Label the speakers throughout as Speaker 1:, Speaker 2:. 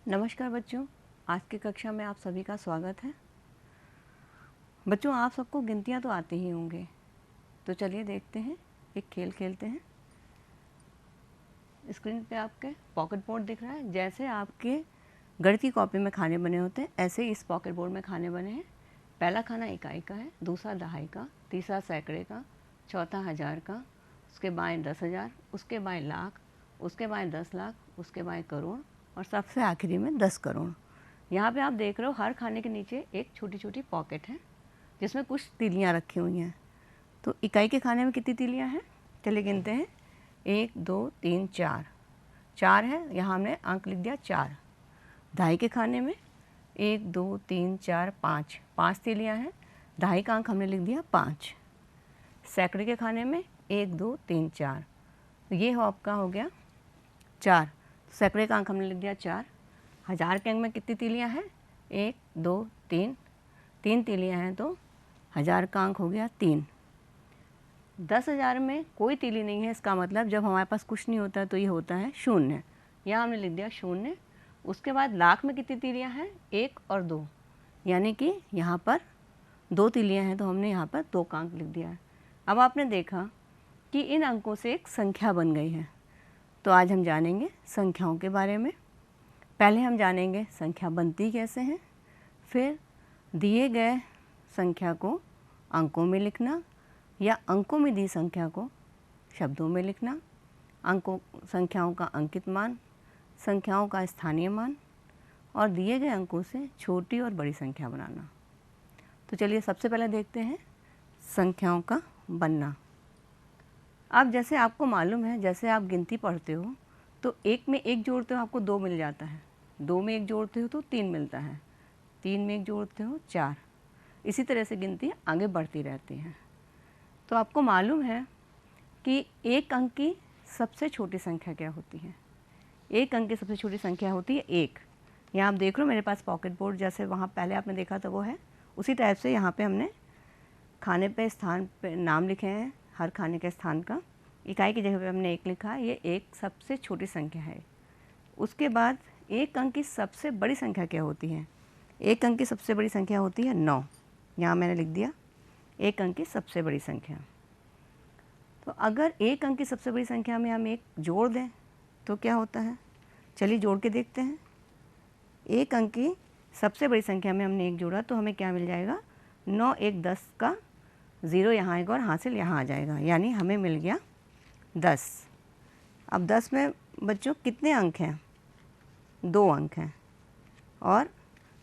Speaker 1: नमस्कार बच्चों, आज की कक्षा में आप सभी का स्वागत है। बच्चों, आप सबको गिनतियाँ तो आती ही होंगे, तो चलिए देखते हैं, एक खेल खेलते हैं। स्क्रीन पे आपके पॉकेट बोर्ड दिख रहा है। जैसे आपके गणित की कॉपी में खाने बने होते हैं, ऐसे ही इस पॉकेट बोर्ड में खाने बने हैं। पहला खाना इकाई का है, दूसरा दहाई का, तीसरा सैकड़े का, चौथा हज़ार का, उसके बाएँ 10,000, उसके बाएँ लाख, उसके बाएँ 10 लाख, उसके बाएँ करोड़ और सबसे आखिरी में 10 करोड़। यहाँ पे आप देख रहे हो हर खाने के नीचे एक छोटी छोटी पॉकेट है जिसमें कुछ तीलियाँ रखी हुई हैं। तो इकाई के खाने में कितनी तीलियाँ हैं, चलिए गिनते हैं। 1 2 3 4, 4 है, यहाँ हमने अंक लिख दिया 4। दहाई के खाने में 1 2 3 4 5, 5 तीलियाँ हैं, दहाई का अंक हमने लिख दिया 5। सैकड़े के खाने में 1 2 3 4, तो ये हो आपका हो गया 4, सैकड़े का अंक हमने लिख दिया 4। हज़ार के अंक में कितनी तीलियाँ हैं, 1 2 3, 3 तीलियाँ हैं, तो हज़ार का अंक हो गया 3। 10,000 में कोई तीली नहीं है, इसका मतलब जब हमारे पास कुछ नहीं होता तो ये होता है 0। यहाँ हमने लिख दिया 0। उसके बाद लाख में कितनी तीलियाँ हैं, 1 और 2, यानी कि यहाँ पर 2 तीलियाँ हैं, तो हमने यहाँ पर 2 का अंक लिख दिया है। अब आपने देखा कि इन अंकों से एक संख्या बन गई है। तो आज हम जानेंगे संख्याओं के बारे में। पहले हम जानेंगे संख्या बनती कैसे है, फिर दिए गए संख्या को अंकों में लिखना या अंकों में दी संख्या को शब्दों में लिखना, संख्याओं का अंकित मान, संख्याओं का स्थानीय मान और दिए गए अंकों से छोटी और बड़ी संख्या बनाना। तो चलिए सबसे पहले देखते हैं संख्याओं का बनना। अब जैसे आपको मालूम है, जैसे आप गिनती पढ़ते हो तो 1 में 1 जोड़ते हो आपको 2 मिल जाता है, 2 में 1 जोड़ते हो तो 3 मिलता है, 3 में 1 जोड़ते हो 4। इसी तरह से गिनती आगे बढ़ती रहती है। तो आपको मालूम है कि एक अंक की सबसे छोटी संख्या क्या होती है। एक अंक की सबसे छोटी संख्या होती है 1। यहाँ आप देख रहे हो मेरे पास पॉकेट बोर्ड, जैसे वहाँ पहले आपने देखा था वो है, उसी टाइप से यहाँ पे हमने खाने पे स्थान पे नाम लिखे हैं, हर खाने के स्थान का। इकाई की जगह पे हमने 1 लिखा है, ये एक सबसे छोटी संख्या है। उसके बाद एक अंक की सबसे बड़ी संख्या क्या होती है, एक अंक की सबसे बड़ी संख्या होती है 9। यहाँ मैंने लिख दिया एक अंक की सबसे बड़ी संख्या। तो अगर एक अंक की सबसे बड़ी संख्या में हम 1 जोड़ दें तो क्या होता है, चलिए जोड़ के देखते हैं। एक अंक की सबसे बड़ी संख्या में हमने 1 जोड़ा तो हमें क्या मिल जाएगा, 9 1 10 का 0 यहाँ आएगा और हासिल यहाँ आ जाएगा, यानी हमें मिल गया 10। अब 10 में बच्चों कितने अंक हैं, 2 अंक हैं, और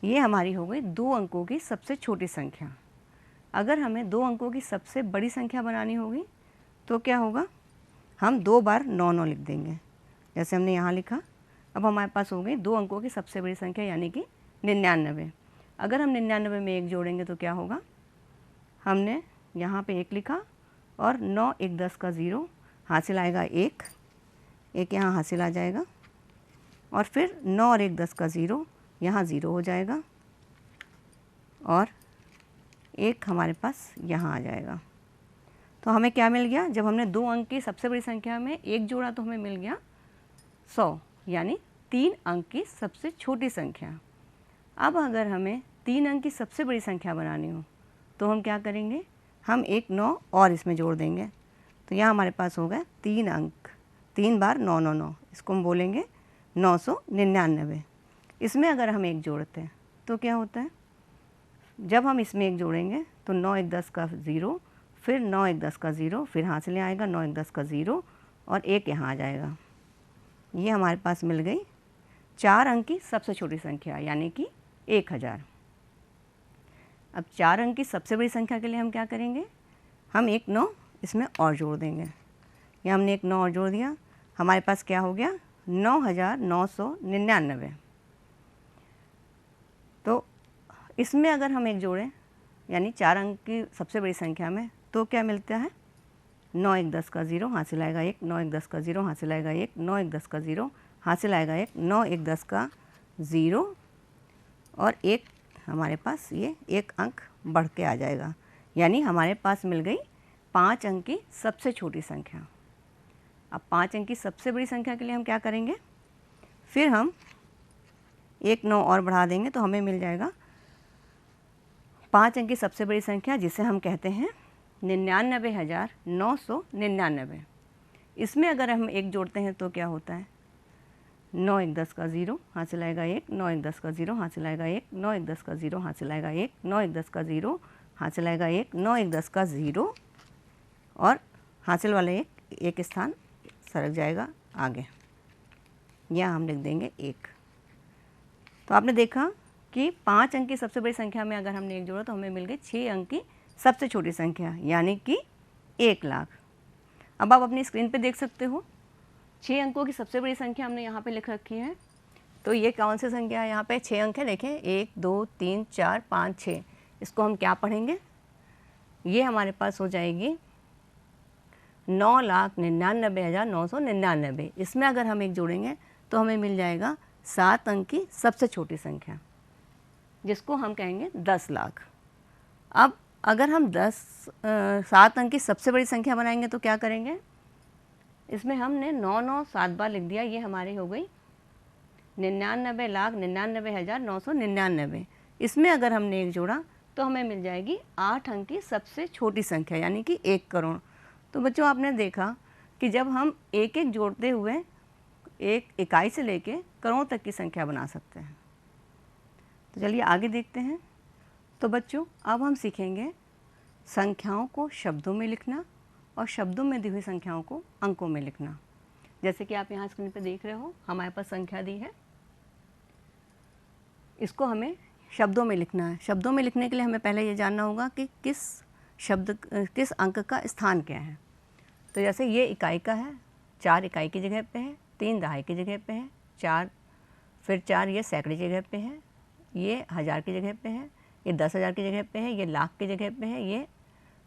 Speaker 1: ये हमारी हो गई 2 अंकों की सबसे छोटी संख्या। अगर हमें 2 अंकों की सबसे बड़ी संख्या बनानी होगी तो क्या होगा, हम 2 बार 9 9 लिख देंगे, जैसे हमने यहाँ लिखा। अब हमारे पास हो गई 2 अंकों की सबसे बड़ी संख्या यानी कि 99। अगर हम 99 में 1 जोड़ेंगे तो क्या होगा, हमने यहाँ पे 1 लिखा और 9 1 10 का 0 हासिल आएगा 1, 1 यहाँ हासिल आ जाएगा, और फिर 9 और 1 10 का 0 यहाँ 0 हो जाएगा, और 1 हमारे पास यहाँ आ जाएगा। तो हमें क्या मिल गया, जब हमने 2 अंक की सबसे बड़ी संख्या में 1 जोड़ा तो हमें मिल गया 100, यानी 3 अंक की सबसे छोटी संख्या। अब अगर हमें 3 अंक की सबसे बड़ी संख्या बनानी हो तो हम क्या करेंगे, हम एक 9 और इसमें जोड़ देंगे, तो यहाँ हमारे पास होगा 3 अंक, 3 बार 9 9 9, इसको हम बोलेंगे 999। इसमें अगर हम 1 जोड़ते हैं तो क्या होता है, जब हम इसमें 1 जोड़ेंगे तो 9 1 10 का 0, फिर 9 1 10 का 0, फिर हासिल आएगा 9 1 10 का 0 और 1 यहाँ आ जाएगा। ये हमारे पास मिल गई 4 अंक की सबसे छोटी संख्या यानी कि 1000। अब 4 अंक की सबसे बड़ी संख्या के लिए हम क्या करेंगे, हम एक 9 इसमें और जोड़ देंगे। ये हमने एक 9 और जोड़ दिया, हमारे पास क्या हो गया 9999। तो इसमें अगर हम 1 जोड़ें यानी 4 अंक की सबसे बड़ी संख्या में, तो क्या मिलता है, 9 1 10 का 0 हासिल आएगा 1, 9 1 10 का 0 हासिल आएगा 1, 9 1 10 का 0 हासिल आएगा 1, 9 1 10 का 0 और 1 हमारे पास ये 1 अंक बढ़ के आ जाएगा, यानी हमारे पास मिल गई 5 अंक की सबसे छोटी संख्या। अब 5 अंक की सबसे बड़ी संख्या के लिए हम क्या करेंगे, फिर हम एक 9 और बढ़ा देंगे तो हमें मिल जाएगा 5 अंक की सबसे बड़ी संख्या, जिसे हम कहते हैं 99,999। इसमें अगर हम 1 जोड़ते हैं तो क्या होता है, 9 1 10 का 0 हासिल आएगा 1, 9 1 10 का 0 हासिल आएगा 1, 9 1 10 का 0 हासिल आएगा 1, 9 1 10 का 0 हासिल आएगा 1, 9 1 10 का 0 और हासिल वाला एक स्थान सरक जाएगा आगे, यहाँ हम लिख देंगे 1। तो आपने देखा कि 5 अंक की सबसे बड़ी संख्या में अगर हमने 1 जोड़ा तो हमें मिल गई 6 अंक की सबसे छोटी संख्या, यानी कि 1 लाख। अब आप अपनी स्क्रीन पे देख सकते हो 6 अंकों की सबसे बड़ी संख्या हमने यहाँ पे लिख रखी है। तो ये कौन सी संख्या है, यहाँ पे 6 अंक है, देखें 1 2 3 4 5 6। इसको हम क्या पढ़ेंगे, ये हमारे पास हो जाएगी 9,99,999। इसमें अगर हम 1 जोड़ेंगे तो हमें मिल जाएगा 7 अंक की सबसे छोटी संख्या, जिसको हम कहेंगे 10 लाख। अब अगर हम 7 अंक की सबसे बड़ी संख्या बनाएंगे तो क्या करेंगे, इसमें हमने 9 9 7 बार लिख दिया, ये हमारी हो गई 99,99,999। इसमें अगर हमने 1 जोड़ा तो हमें मिल जाएगी 8 अंक की सबसे छोटी संख्या, यानी कि 1 करोड़। तो बच्चों आपने देखा कि जब हम एक एक जोड़ते हुए एक इकाई से लेके करोड़ तक की संख्या बना सकते हैं। तो चलिए आगे देखते हैं। तो बच्चों अब हम सीखेंगे संख्याओं को शब्दों में लिखना और शब्दों में दी हुई संख्याओं को अंकों में लिखना। जैसे कि आप यहाँ स्क्रीन पर देख रहे हो, हमारे पास संख्या दी है, इसको हमें शब्दों में लिखना है। शब्दों में लिखने के लिए हमें पहले ये जानना होगा कि किस अंक का स्थान क्या है। तो जैसे ये इकाई का है, 4 इकाई की जगह पे है, 3 दहाई की जगह पे है, 4 ये सैकड़े की जगह पे है, ये 1000 की जगह पे है, ये 10,000 की जगह पे है, ये लाख की जगह पे है, ये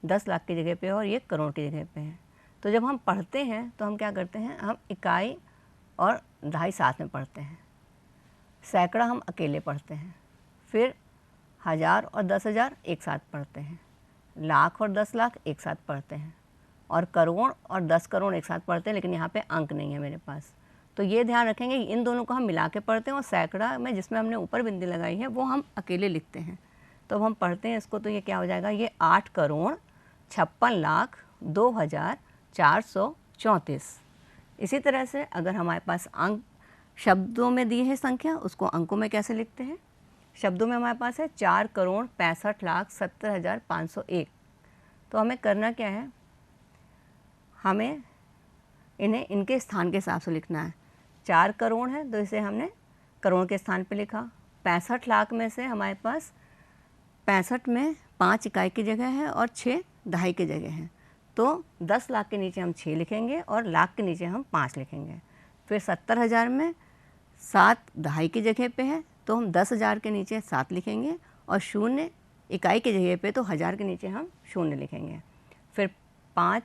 Speaker 1: 10 लाख की जगह पे है और ये करोड़ की जगह पे है। तो जब हम पढ़ते हैं तो हम क्या करते हैं, हम इकाई और दहाई साथ में पढ़ते हैं, सैकड़ा हम अकेले पढ़ते हैं, फिर 1000 और 10,000 एक साथ पढ़ते हैं, लाख और 10 लाख एक साथ पढ़ते हैं, और करोड़ और 10 करोड़ एक साथ पढ़ते हैं, लेकिन यहाँ पे अंक नहीं है मेरे पास। तो ये ध्यान रखेंगे इन दोनों को हम मिला के पढ़ते हैं, और सैकड़ा में जिसमें हमने ऊपर बिंदी लगाई है वो हम अकेले लिखते हैं। तो अब हम पढ़ते हैं इसको, तो ये क्या हो जाएगा, ये 8,56,02,434। इसी तरह से अगर हमारे पास अंक शब्दों में दी है संख्या, उसको अंकों में कैसे लिखते हैं। शब्दों में हमारे पास है 4,65,70,501। तो हमें करना क्या है, हमें इन्हें इनके स्थान के हिसाब से लिखना है। 4 करोड़ है तो इसे हमने करोड़ के स्थान पे लिखा। 65 लाख में से हमारे पास 65 में 5 इकाई की जगह है और 6 दहाई की जगह है, तो 10 लाख के नीचे हम 6 लिखेंगे और लाख के नीचे हम 5 लिखेंगे। फिर 70,000 में 7 दहाई की जगह पे है, तो हम 10,000 के नीचे 7 लिखेंगे, और 0 इकाई की जगह पे तो 1000 के नीचे हम 0 लिखेंगे। फिर 5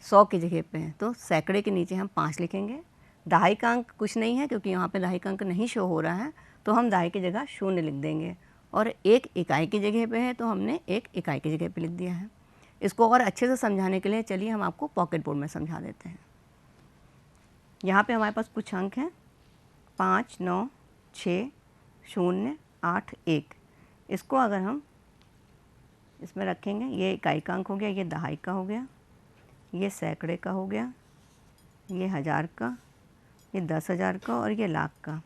Speaker 1: 100 की जगह पे है, तो सैकड़े के नीचे हम 5 लिखेंगे। दहाई का अंक कुछ नहीं है क्योंकि यहाँ पे दहाई का अंक नहीं शो हो रहा है, तो हम दहाई की जगह 0 लिख देंगे। और 1 इकाई की जगह पे है तो हमने 1 इकाई की जगह पे लिख दिया है। इसको और अच्छे से समझाने के लिए चलिए हम आपको पॉकेट बोर्ड में समझा देते हैं। यहाँ पे हमारे पास कुछ अंक हैं, 5 9 6 0 8 1। इसको अगर हम इसमें रखेंगे, ये इकाई का अंक हो गया, ये दहाई का हो गया, ये सैकड़े का हो गया, ये 1000 का, ये 10,000 का और ये लाख का।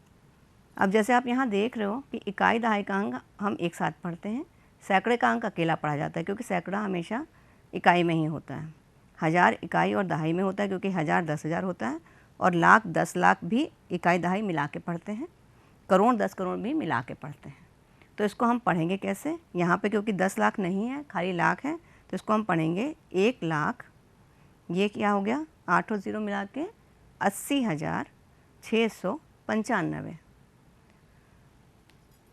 Speaker 1: अब जैसे आप यहाँ देख रहे हो कि इकाई दहाई का अंक हम एक साथ पढ़ते हैं, सैकड़े का अंक अकेला पढ़ा जाता है क्योंकि सैकड़ा हमेशा इकाई में ही होता है। 1000 इकाई और दहाई में होता है क्योंकि 1000 10,000 होता है, और लाख 10 लाख भी इकाई दहाई मिला के पढ़ते हैं, करोड़ 10 करोड़ भी मिला के पढ़ते हैं। तो इसको हम पढ़ेंगे कैसे, यहाँ पे क्योंकि 10 लाख नहीं है, खाली लाख है, तो इसको हम पढ़ेंगे 1 लाख, ये क्या हो गया 8 और 0 मिला के 80,695।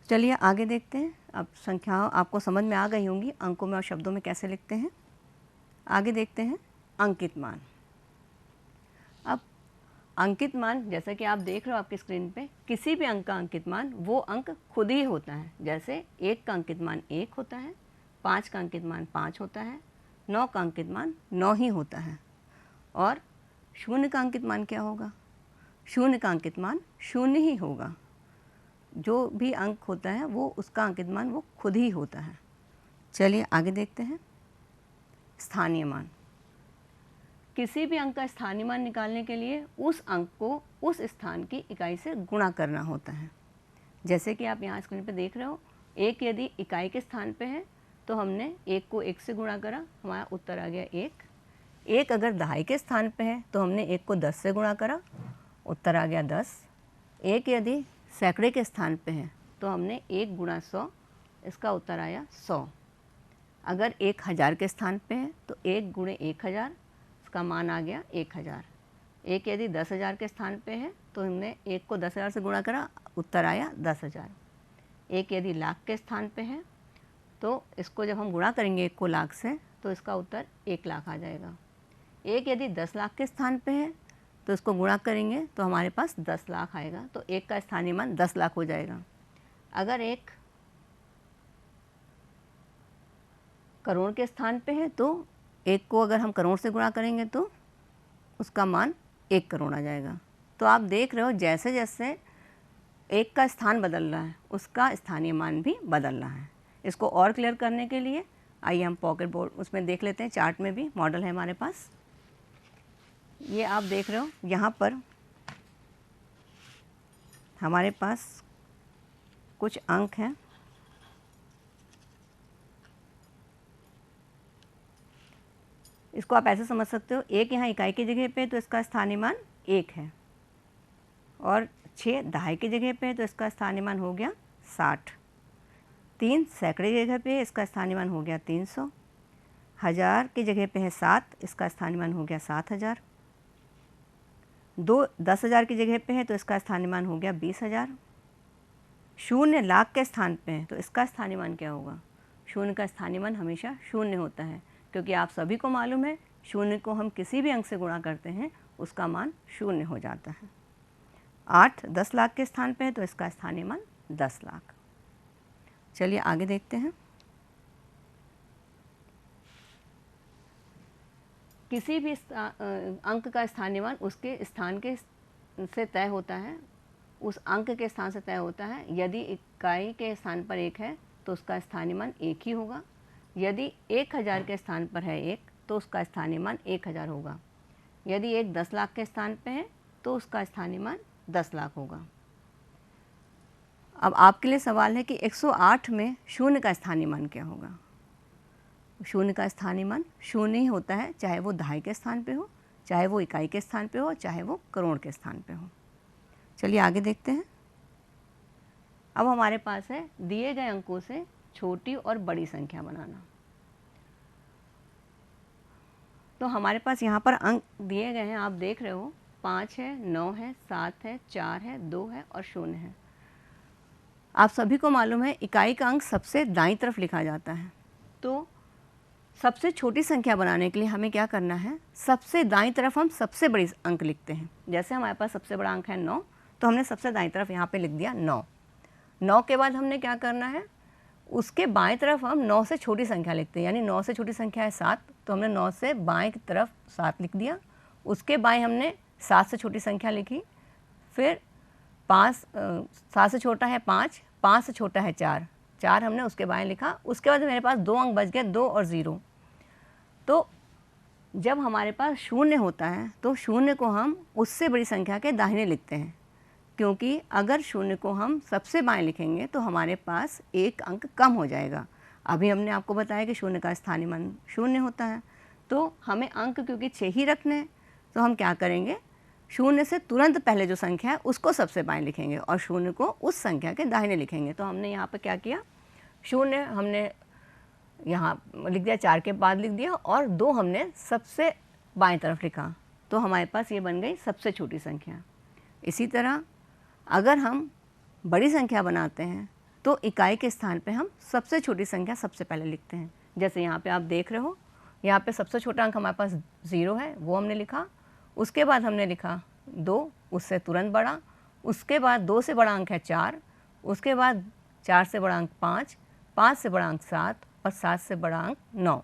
Speaker 1: चलिए आगे देखते हैं। अब संख्याओं आपको समझ में आ गई होंगी अंकों में और शब्दों में कैसे लिखते हैं। आगे देखते हैं अंकित मान। अब अंकित मान जैसा कि आप देख रहे हो आपकी स्क्रीन पे, किसी भी अंक का अंकित मान वो अंक खुद ही होता है। जैसे 1 का अंकित मान 1 होता है, 5 का अंकित मान 5 होता है, 9 का अंकित मान 9 ही होता है, और 0 का अंकित मान क्या होगा, 0 का अंकित मान 0 ही होगा। जो भी अंक होता है वो उसका अंकित मान वो खुद ही होता है। चलिए आगे देखते हैं। स्थानीय मान, किसी भी अंक का स्थानीय मान निकालने के लिए उस अंक को उस स्थान की इकाई से गुणा करना होता है। जैसे कि आप यहाँ स्क्रीन पर देख रहे हो, एक यदि इकाई के स्थान पे है तो हमने एक को एक से गुणा करा, हमारा उत्तर आ गया एक। एक अगर दहाई के स्थान पे है तो हमने एक को 10 से गुणा करा, उत्तर आ गया 10। एक यदि सैकड़े के स्थान पे है तो हमने 1 गुणा 100, इसका उत्तर आया 100। अगर 1000 के स्थान पे है तो 1 गुणे 1000, इसका मान आ गया 1000। एक यदि 10,000 के स्थान पे है तो हमने 1 को 10,000 से गुणा करा, उत्तर आया 10,000। एक यदि लाख के स्थान पे है तो इसको जब हम गुणा करेंगे 1 को लाख से तो इसका उत्तर 1 लाख आ जाएगा। एक यदि 10 लाख के स्थान पे है तो इसको गुणा करेंगे तो हमारे पास 10 लाख आएगा, तो एक का स्थानीय मान 10 लाख हो जाएगा। अगर एक करोड़ के स्थान पे है तो एक को अगर हम करोड़ से गुणा करेंगे तो उसका मान 1 करोड़ आ जाएगा। तो आप देख रहे हो जैसे जैसे एक का स्थान बदल रहा है उसका स्थानीय मान भी बदल रहा है। इसको और क्लियर करने के लिए आइए हम पॉकेट बोर्ड उसमें देख लेते हैं। चार्ट में भी मॉडल है हमारे पास, ये आप देख रहे हो। यहाँ पर हमारे पास कुछ अंक हैं, इसको आप ऐसे समझ सकते हो, एक यहाँ इकाई की जगह पे तो इसका स्थानीय मान 1 है, और 6 दहाई की जगह पे तो इसका स्थानीय मान हो गया 60। 3 सैकड़े की जगह पे इसका स्थानीय मान हो गया 300। 1000 की जगह पे है 7, इसका स्थानीय मान हो गया 7000। 10,000 की जगह पे है तो इसका स्थानीय मान हो गया 20,000। 0 लाख के स्थान पे है तो इसका स्थानीय मान क्या होगा? 0 का स्थानीय मान हमेशा 0 होता है, क्योंकि आप सभी को मालूम है 0 को हम किसी भी अंक से गुणा करते हैं उसका मान 0 हो जाता है। 8 10 लाख के स्थान पे है तो इसका स्थानीय मान 10 लाख। चलिए आगे देखते हैं। किसी भी अंक का स्थानीय मान उसके स्थान के से तय होता है, उस अंक के स्थान से तय होता है। यदि इकाई के स्थान पर 1 है तो उसका स्थानीय मान 1 ही होगा। यदि 1000 के स्थान पर है 1 तो उसका स्थानीय मान 1000 होगा। यदि 1 10 लाख के स्थान पे है तो उसका स्थानीय मान 10 लाख होगा। अब आपके लिए सवाल है कि 108 में 0 का स्थानीय मान क्या होगा? 0 का स्थानीय मान 0 ही होता है, चाहे वो दहाई के स्थान पे हो, चाहे वो इकाई के स्थान पे हो, चाहे वो करोड़ के स्थान पे हो। चलिए आगे देखते हैं। अब हमारे पास है दिए गए अंकों से छोटी और बड़ी संख्या बनाना। तो हमारे पास यहाँ पर अंक दिए गए हैं, आप देख रहे हो 5 है, 9 है, 7 है, 4 है, 2 है और 0 है। आप सभी को मालूम है इकाई का अंक सबसे दाईं तरफ लिखा जाता है, तो सबसे छोटी संख्या बनाने के लिए हमें क्या करना है, सबसे दाईं तरफ हम सबसे बड़ी अंक लिखते हैं। जैसे हमारे पास सबसे बड़ा अंक है 9, तो हमने सबसे दाईं तरफ यहाँ पे लिख दिया 9। 9 के बाद हमने क्या करना है, उसके बाएं तरफ हम 9 से छोटी संख्या लिखते हैं, यानी 9 से छोटी संख्या है 7, तो हमने 9 से बाएं की तरफ 7 लिख दिया। उसके बाएं हमने 7 से छोटी संख्या लिखी, फिर 7 से छोटा है 5, 5 से छोटा है 4, 4 हमने उसके बाएं लिखा। उसके बाद मेरे पास 2 अंक बच गए, 2 और 0। तो जब हमारे पास 0 होता है तो 0 को हम उससे बड़ी संख्या के दाहिने लिखते हैं, क्योंकि अगर 0 को हम सबसे बाएं लिखेंगे तो हमारे पास 1 अंक कम हो जाएगा। अभी हमने आपको बताया कि 0 का स्थानीय मान 0 होता है, तो हमें अंक क्योंकि 6 ही रखने हैं, तो हम क्या करेंगे, 0 से तुरंत पहले जो संख्या है उसको सबसे बाएं लिखेंगे और 0 को उस संख्या के दाहिने लिखेंगे। तो हमने यहाँ पर क्या किया, 0 हमने यहाँ लिख दिया, 4 के बाद लिख दिया, और 2 हमने सबसे बाएं तरफ लिखा, तो हमारे पास ये बन गई सबसे छोटी संख्या। इसी तरह अगर हम बड़ी संख्या बनाते हैं तो इकाई के स्थान पे हम सबसे छोटी संख्या सबसे पहले लिखते हैं। जैसे यहाँ पे आप देख रहे हो, यहाँ पे सबसे छोटा अंक हमारे पास 0 है, वो हमने लिखा। उसके बाद हमने लिखा 2, उससे तुरंत बड़ा। उसके बाद 2 से बड़ा अंक है 4, उसके बाद 4 से बड़ा अंक 5, 5 से बड़ा अंक 7 और 7 से बड़ा अंक 9।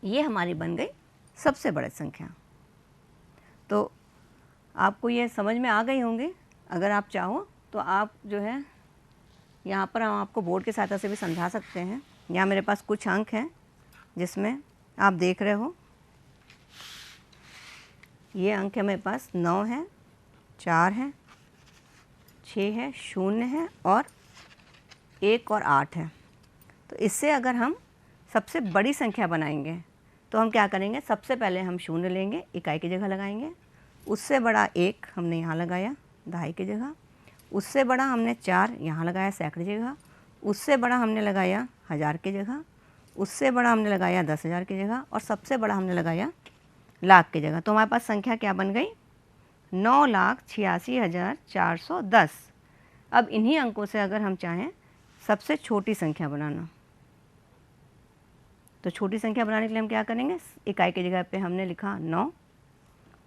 Speaker 1: ये हमारी बन गई सबसे बड़ी संख्या। तो आपको ये समझ में आ गई होंगी। अगर आप चाहो तो आप जो है यहाँ पर हम आपको बोर्ड की सहायता से भी समझा सकते हैं। यहाँ मेरे पास कुछ अंक हैं जिसमें आप देख रहे हो, ये अंक है मेरे पास 9 है, 4 है, 6 है, 0 है और 1 और 8 है। तो इससे अगर हम सबसे बड़ी संख्या बनाएंगे तो हम क्या करेंगे, सबसे पहले हम 0 लेंगे, इकाई की जगह लगाएंगे। उससे बड़ा 1 हमने यहाँ लगाया दहाई की जगह। उससे बड़ा हमने 4 यहाँ लगाया सैकड़े की जगह। उससे बड़ा हमने लगाया हज़ार की जगह। उससे बड़ा हमने लगाया 10,000 की जगह और सबसे बड़ा हमने लगाया लाख की जगह। तो हमारे पास संख्या क्या बन गई, 9,86,410। अब इन्हीं अंकों से अगर हम चाहें सबसे छोटी संख्या बनाना, तो छोटी संख्या बनाने के लिए हम क्या करेंगे, इकाई की जगह पे हमने लिखा 9,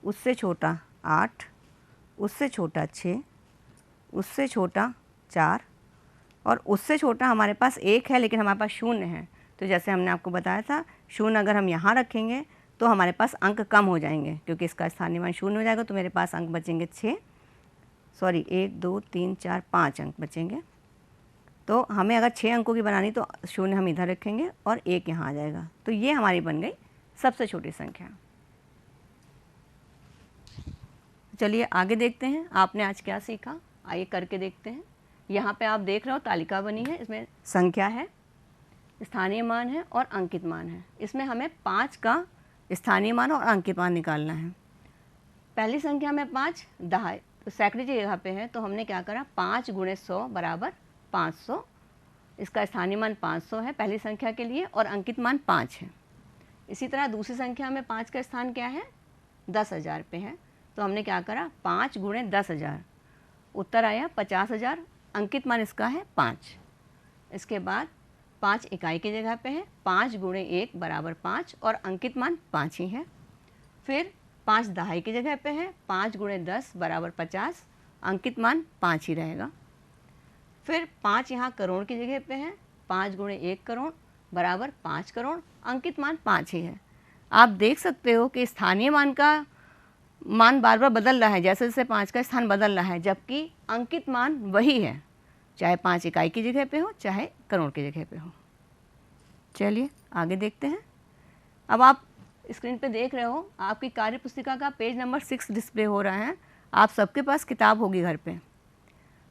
Speaker 1: उससे छोटा 8, उससे छोटा 6, उससे छोटा 4 और उससे छोटा हमारे पास 1 है लेकिन हमारे पास 0 है। तो जैसे हमने आपको बताया था, 0 अगर हम यहाँ रखेंगे तो हमारे पास अंक कम हो जाएंगे, क्योंकि इसका स्थानीय मान 0 हो जाएगा। तो मेरे पास अंक बचेंगे 1, 2, 3, 4, 5 अंक बचेंगे। तो हमें अगर 6 अंकों की बनानी तो 0 हम इधर रखेंगे और 1 यहाँ आ जाएगा। तो ये हमारी बन गई सबसे छोटी संख्या। चलिए आगे देखते हैं आपने आज क्या सीखा, आइए करके देखते हैं। यहाँ पे आप देख रहे हो तालिका बनी है, इसमें संख्या है, स्थानीय मान है और अंकित मान है। इसमें हमें 5 का स्थानीय मान और अंकित मान निकालना है। पहली संख्या में 5 दहाई सैकड़े की जगह पे है, तो हमने क्या करा, 5 × 100 = 500। इसका स्थानीय मान 500 है पहली संख्या के लिए और अंकित मान 5 है। इसी तरह दूसरी संख्या में 5 का स्थान क्या है, 10,000 पे है, तो हमने क्या करा, 5 × 10,000, उत्तर आया 50,000, अंकित मान इसका है 5। इसके बाद 5 इकाई की जगह पे है, 5 × 1 = 5 और अंकित मान 5 ही है। फिर 5 दहाई की जगह पे है, 5 × 10 = 50, अंकित मान 5 ही रहेगा। फिर 5 यहाँ करोड़ की जगह पे है, 5 × 1 करोड़ = 5 करोड़, अंकित मान 5 ही है। आप देख सकते हो कि स्थानीय मान का मान बार बार बदल रहा है, जैसे जैसे 5 का स्थान बदल रहा है, जबकि अंकित मान वही है, चाहे 5 इकाई की जगह पे हो चाहे करोड़ की जगह पे हो। चलिए आगे देखते हैं। अब आप स्क्रीन पे देख रहे हो, आपकी कार्य पुस्तिका का पेज नंबर 6 डिस्प्ले हो रहा है। आप सबके पास किताब होगी घर पे,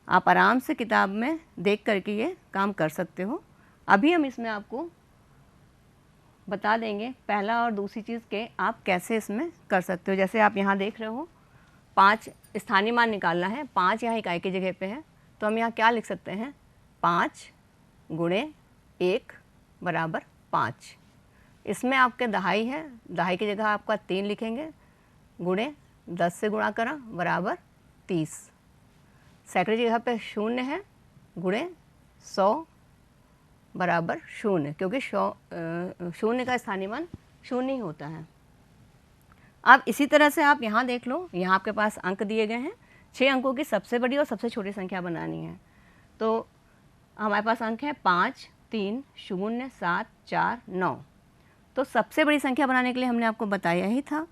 Speaker 1: आप आराम से किताब में देख करके ये काम कर सकते हो। अभी हम इसमें आपको बता देंगे पहला और दूसरी चीज़ के आप कैसे इसमें कर सकते हो। जैसे आप यहाँ देख रहे हो, 5 स्थानीय मान निकालना है, 5 यहाँ इकाई की जगह पे है, तो हम यहाँ क्या लिख सकते हैं, 5 × 1 = 5। इसमें आपके दहाई है, दहाई की जगह आपका 3 लिखेंगे, गुणे 10 से गुणा करा = 30। सैकड़े की जगह पे 0 है, गुणे 100 = 0, क्योंकि 0 का स्थानीय मान 0 ही होता है। अब इसी तरह से आप यहाँ देख लो, यहाँ आपके पास अंक दिए गए हैं, 6 अंकों की सबसे बड़ी और सबसे छोटी संख्या बनानी है। तो हमारे पास अंक है 5, 3, 0, 7, 4, 9। तो सबसे बड़ी संख्या बनाने के लिए हमने आपको बताया ही था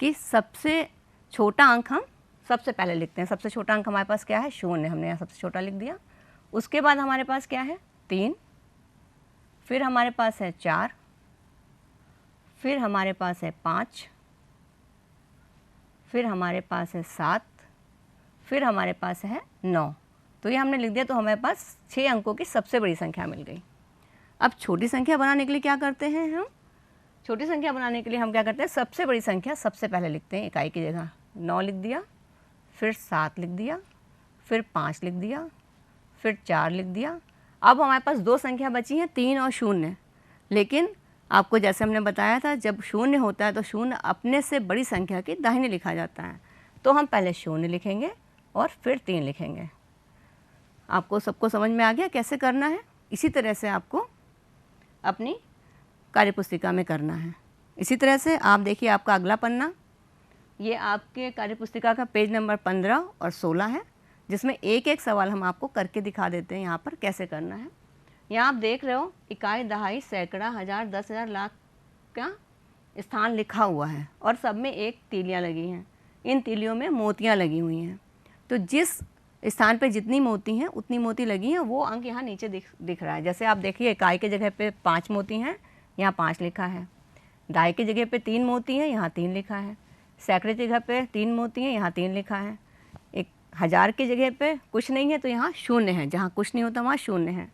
Speaker 1: कि सबसे छोटा अंक हम सबसे पहले लिखते हैं। सबसे छोटा अंक हमारे पास क्या है, 0, हमने यहाँ सबसे छोटा लिख दिया। उसके बाद हमारे पास क्या है, 3, फिर हमारे पास है 4, फिर हमारे पास है 5, फिर हमारे पास है 7, फिर हमारे पास है 9। तो ये हमने लिख दिया, तो हमारे पास 6 अंकों की सबसे बड़ी संख्या मिल गई। अब छोटी संख्या बनाने के लिए क्या करते हैं हम, छोटी संख्या बनाने के लिए हम क्या करते हैं, सबसे बड़ी संख्या सबसे पहले लिखते हैं। इकाई की जगह 9 लिख दिया, फिर 7 लिख दिया, फिर 5 लिख दिया, फिर 4 लिख दिया। अब हमारे पास 2 संख्या बची हैं, 3 और 0। लेकिन आपको जैसे हमने बताया था, जब 0 होता है तो 0 अपने से बड़ी संख्या की दाहिने लिखा जाता है। तो हम पहले 0 लिखेंगे और फिर 3 लिखेंगे। आपको सबको समझ में आ गया कैसे करना है? इसी तरह से आपको अपनी कार्यपुस्तिका में करना है। इसी तरह से आप देखिए, आपका अगला पन्ना, ये आपके कार्यपुस्तिका का पेज नंबर 15 और 16 है, जिसमें एक एक सवाल हम आपको करके दिखा देते हैं यहाँ पर कैसे करना है। यहाँ आप देख रहे हो, इकाई, दहाई, सैकड़ा, हज़ार, 10,000, लाख का स्थान लिखा हुआ है और सब में एक तीलियाँ लगी हैं। इन तीलियों में मोतियाँ लगी हुई हैं। तो जिस स्थान पे जितनी मोती हैं उतनी मोती लगी हैं, वो अंक यहाँ नीचे दिख रहा है। जैसे आप देखिए इकाई की जगह पे 5 मोती हैं, यहाँ 5 लिखा है। दहाई की जगह पे 3 मोती हैं, यहाँ 3 लिखा है। सैकड़े की जगह पे 3 मोती हैं, यहाँ 3 लिखा है। 1000 की जगह पे कुछ नहीं है तो यहाँ 0 है, जहाँ कुछ नहीं होता वहाँ 0 है।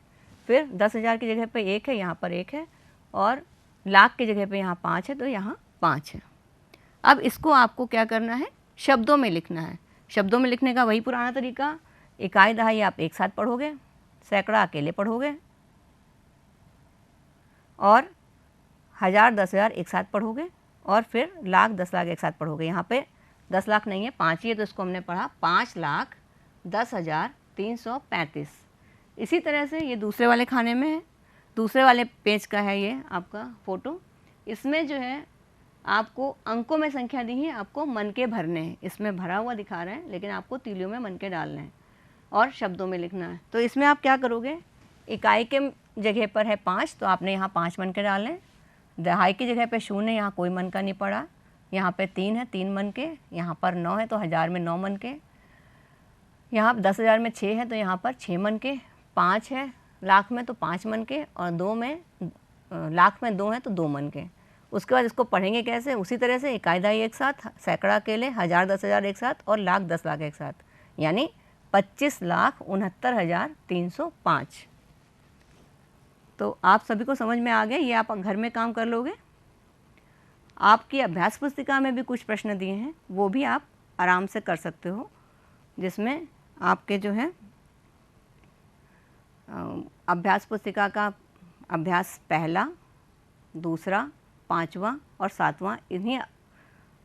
Speaker 1: फिर 10,000 की जगह पे 1 है, यहाँ पर 1 है। और लाख की जगह पे यहाँ 5 है तो यहाँ 5 है। अब इसको आपको क्या करना है, शब्दों में लिखना है। शब्दों में लिखने का वही पुराना तरीका, इकाई दहाई आप एक साथ पढ़ोगे, सैकड़ा अकेले पढ़ोगे, और 1000 10,000 एक साथ पढ़ोगे, और फिर लाख 10 लाख एक साथ पढ़ोगे। यहाँ पे 10 लाख नहीं है, 5 ही है, तो इसको हमने पढ़ा 5,10,335। इसी तरह से ये दूसरे वाले खाने में है, दूसरे वाले पेज का है ये आपका फ़ोटो। इसमें जो है आपको अंकों में संख्या दी है, आपको मनके भरने हैं। इसमें भरा हुआ दिखा रहे हैं लेकिन आपको तीलियों में मनके डालने हैं और शब्दों में लिखना है। तो इसमें आप क्या करोगे, इकाई के जगह पर है 5 तो आपने यहाँ 5 मनके डालने। दहाई की जगह पे 0, यहाँ कोई मनका नहीं पड़ा। यहाँ पे 3 है, 3 मनके। यहाँ पर 9 है तो 1000 में 9 मनके। यहाँ 10,000 में 6 है तो यहाँ पर 6 मनके। 5 है लाख में तो 5 मनके, और 2 में लाख में 2 है तो 2 मनके। उसके बाद इसको पढ़ेंगे कैसे, उसी तरह से इकाई दहाई एक साथ, सैकड़ा अकेले, 1000 10,000 एक साथ, और लाख 10 लाख एक साथ, यानी 25,69,305। तो आप सभी को समझ में आ गया, ये आप घर में काम कर लोगे। आपकी अभ्यास पुस्तिका में भी कुछ प्रश्न दिए हैं, वो भी आप आराम से कर सकते हो, जिसमें आपके जो है अभ्यास पुस्तिका का अभ्यास पहला, दूसरा, 5वां और 7वां इन्हीं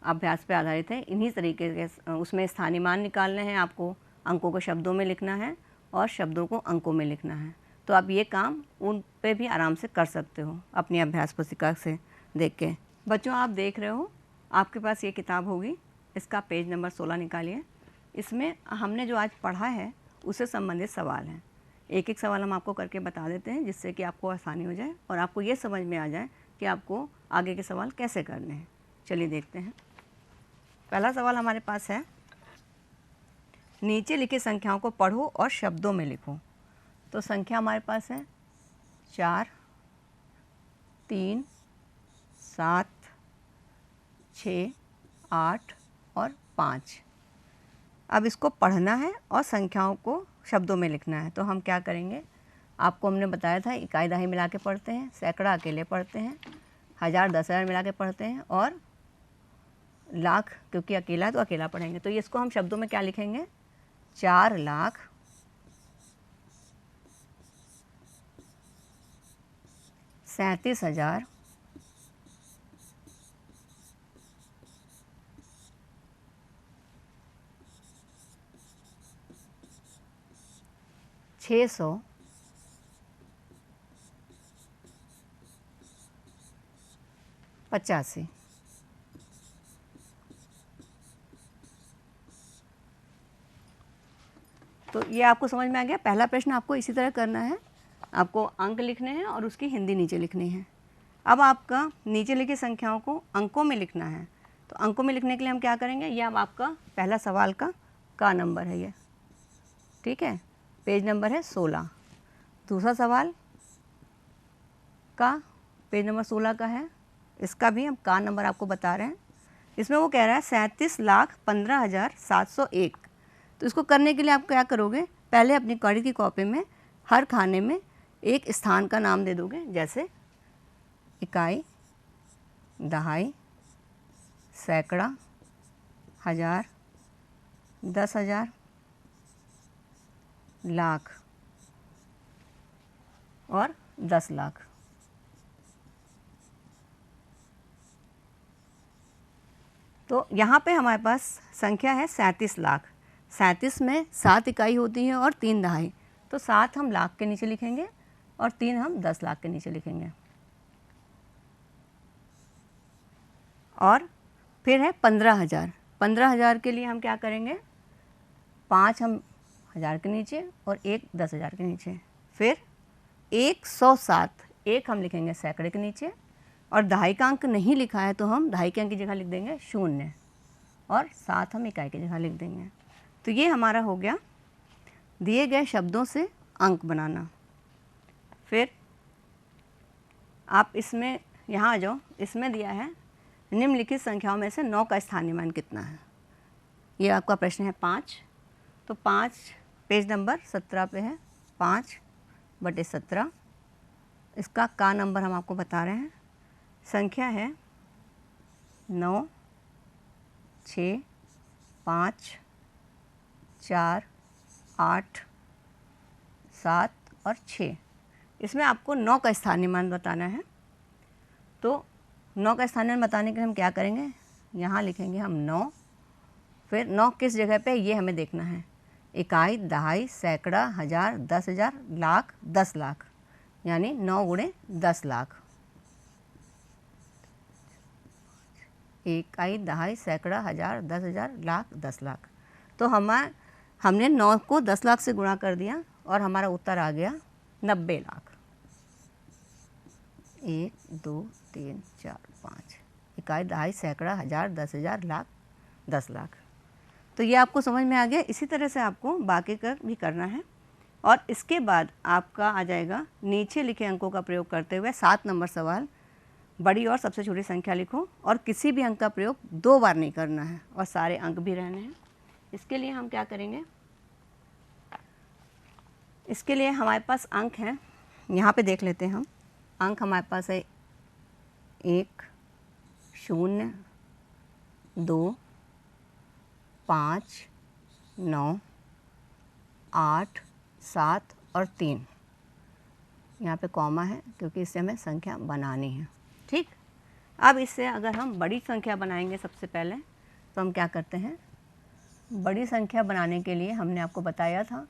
Speaker 1: अभ्यास पे आधारित है। इन्हीं तरीके के उसमें स्थानीय मान निकालने हैं आपको, अंकों को शब्दों में लिखना है और शब्दों को अंकों में लिखना है। तो आप ये काम उन पे भी आराम से कर सकते हो अपनी अभ्यास पुस्तिका से देख के। बच्चों आप देख रहे हो, आपके पास ये किताब होगी, इसका पेज नंबर 16 निकालिए। इसमें हमने जो आज पढ़ा है उससे संबंधित सवाल हैं। एक एक सवाल हम आपको करके बता देते हैं, जिससे कि आपको आसानी हो जाए और आपको ये समझ में आ जाए कि आपको आगे के सवाल कैसे करने हैं। चलिए देखते हैं। पहला सवाल हमारे पास है, नीचे लिखी संख्याओं को पढ़ो और शब्दों में लिखो। तो संख्या हमारे पास है 4, 3, 7, 6, 8 और 5। अब इसको पढ़ना है और संख्याओं को शब्दों में लिखना है। तो हम क्या करेंगे, आपको हमने बताया था इकाई दहाई मिला के पढ़ते हैं, सैकड़ा अकेले पढ़ते हैं, 1000 10,000 मिला के पढ़ते हैं, और लाख क्योंकि अकेला है तो अकेला पढ़ेंगे। तो ये इसको हम शब्दों में क्या लिखेंगे, 4,37,000 685। तो ये आपको समझ में आ गया। पहला प्रश्न आपको इसी तरह करना है, आपको अंक लिखने हैं और उसकी हिंदी नीचे लिखनी है। अब आपका नीचे लिखी संख्याओं को अंकों में लिखना है। तो अंकों में लिखने के लिए हम क्या करेंगे, ये अब आपका पहला सवाल का नंबर है ये, ठीक है, पेज नंबर है 16। दूसरा सवाल का पेज नंबर 16 का है, इसका भी हम का नंबर आपको बता रहे हैं। इसमें वो कह रहा है 37,15,701। तो इसको करने के लिए आप क्या करोगे, पहले अपनी कड़ी की कॉपी में हर खाने में एक स्थान का नाम दे दोगे, जैसे इकाई, दहाई, सैकड़ा, 1000, 10,000, लाख और 10 लाख। तो यहाँ पे हमारे पास संख्या है 37 लाख। 37 में 7 इकाई होती है और 3 दहाई। तो 7 हम लाख के नीचे लिखेंगे और 3 हम 10 लाख के नीचे लिखेंगे। और फिर है 15,000। 15,000 के लिए हम क्या करेंगे, 5 हम 1000 के नीचे और 1 10,000 के नीचे। फिर 107, 1 हम लिखेंगे सैकड़े के नीचे, और दहाई का अंक नहीं लिखा है तो हम दहाई के अंक की जगह लिख देंगे 0 और 7 हम इकाई की जगह लिख देंगे। तो ये हमारा हो गया दिए गए शब्दों से अंक बनाना। फिर आप इसमें यहाँ आ जाओ, इसमें दिया है निम्नलिखित संख्याओं में से 9 का स्थानीय मान कितना है। ये आपका प्रश्न है 5। तो 5 पेज नंबर 17 पे है, 5/17। इसका का नंबर हम आपको बता रहे हैं। संख्या है 9, 6, 5, 4, 8, 7 और 6। इसमें आपको 9 का स्थानीय मान बताना है। तो 9 का स्थानीय मान बताने के लिए हम क्या करेंगे, यहाँ लिखेंगे हम 9। फिर 9 किस जगह पे, ये हमें देखना है। इकाई, दहाई, सैकड़ा, हज़ार, 10,000, लाख, 10 लाख, यानी 9 गुणे 10 लाख। इकाई, दहाई, सैकड़ा, हज़ार, 10,000, लाख, 10 लाख। तो हमने 9 को 10 लाख से गुणा कर दिया और हमारा उत्तर आ गया 90 लाख। 1, 2, 3, 4, 5। इकाई, दहाई, सैकड़ा, हज़ार, 10,000, लाख, 10 लाख। तो ये आपको समझ में आ गया। इसी तरह से आपको बाकी का भी करना है। और इसके बाद आपका आ जाएगा नीचे लिखे अंकों का प्रयोग करते हुए 7 नंबर सवाल, बड़ी और सबसे छोटी संख्या लिखो और किसी भी अंक का प्रयोग 2 बार नहीं करना है और सारे अंक भी रहने हैं। इसके लिए हम क्या करेंगे, इसके लिए हमारे पास अंक हैं, यहाँ पे देख लेते हैं हम। अंक हमारे पास है 1, 0, 2, 5, 9, 8, 7 और 3। यहाँ पे कॉमा है क्योंकि इससे हमें संख्या बनानी है। ठीक, अब इससे अगर हम बड़ी संख्या बनाएंगे सबसे पहले, तो हम क्या करते हैं, बड़ी संख्या बनाने के लिए हमने आपको बताया था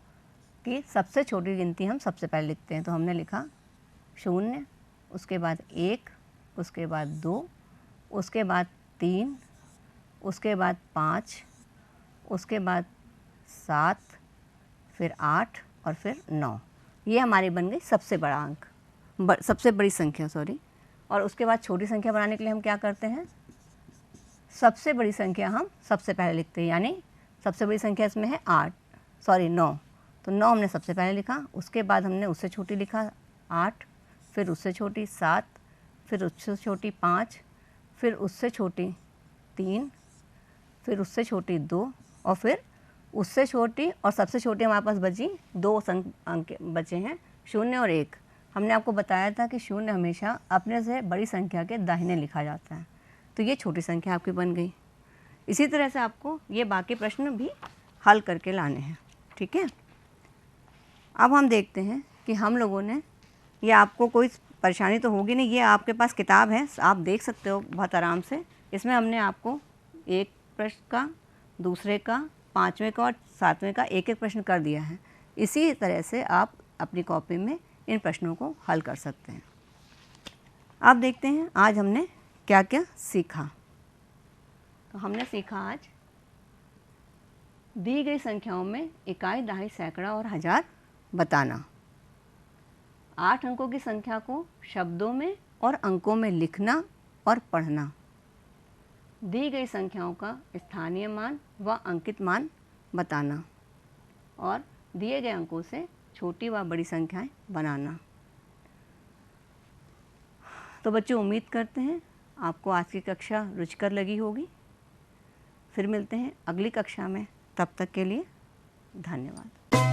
Speaker 1: कि सबसे छोटी गिनती हम सबसे पहले लिखते हैं। तो हमने लिखा 0, उसके बाद 1, उसके बाद 2, उसके बाद 3, उसके बाद 5, उसके बाद 7, फिर 8 और फिर 9। ये हमारी बन गई सबसे बड़ा अंक, सबसे बड़ी संख्या, सॉरी। और उसके बाद छोटी संख्या बनाने के लिए हम क्या करते हैं, सबसे बड़ी संख्या हम सबसे पहले लिखते हैं, यानी सबसे बड़ी संख्या इसमें है 9। तो 9 हमने सबसे पहले लिखा, उसके बाद हमने उससे छोटी लिखा 8, फिर उससे छोटी 7, फिर उससे छोटी 5, फिर उससे छोटी 3, फिर उससे छोटी 2 और फिर उससे छोटी और सबसे छोटी हमारे पास बची 2 अंक बचे हैं, 0 और 1। हमने आपको बताया था कि 0 हमेशा अपने से बड़ी संख्या के दाहिने लिखा जाता है। तो ये छोटी संख्या आपकी बन गई। इसी तरह से आपको ये बाकी प्रश्न भी हल करके लाने हैं। ठीक है, अब हम देखते हैं कि हम लोगों ने, ये आपको कोई परेशानी तो होगी नहीं, ये आपके पास किताब है, आप देख सकते हो बहुत आराम से। इसमें हमने आपको एक प्रश्न का, दूसरे का, 5वें का और 7वें का एक एक प्रश्न कर दिया है। इसी तरह से आप अपनी कॉपी में इन प्रश्नों को हल कर सकते हैं। अब देखते हैं आज हमने क्या क्या सीखा। तो हमने सीखा आज दी गई संख्याओं में इकाई, दहाई, सैकड़ा और हज़ार बताना। 8 अंकों की संख्या को शब्दों में और अंकों में लिखना और पढ़ना। दी गई संख्याओं का स्थानीय मान व अंकित मान बताना और दिए गए अंकों से छोटी व बड़ी संख्याएं बनाना। तो बच्चों, उम्मीद करते हैं आपको आज की कक्षा रुचिकर लगी होगी। फिर मिलते हैं अगली कक्षा में, तब तक के लिए धन्यवाद।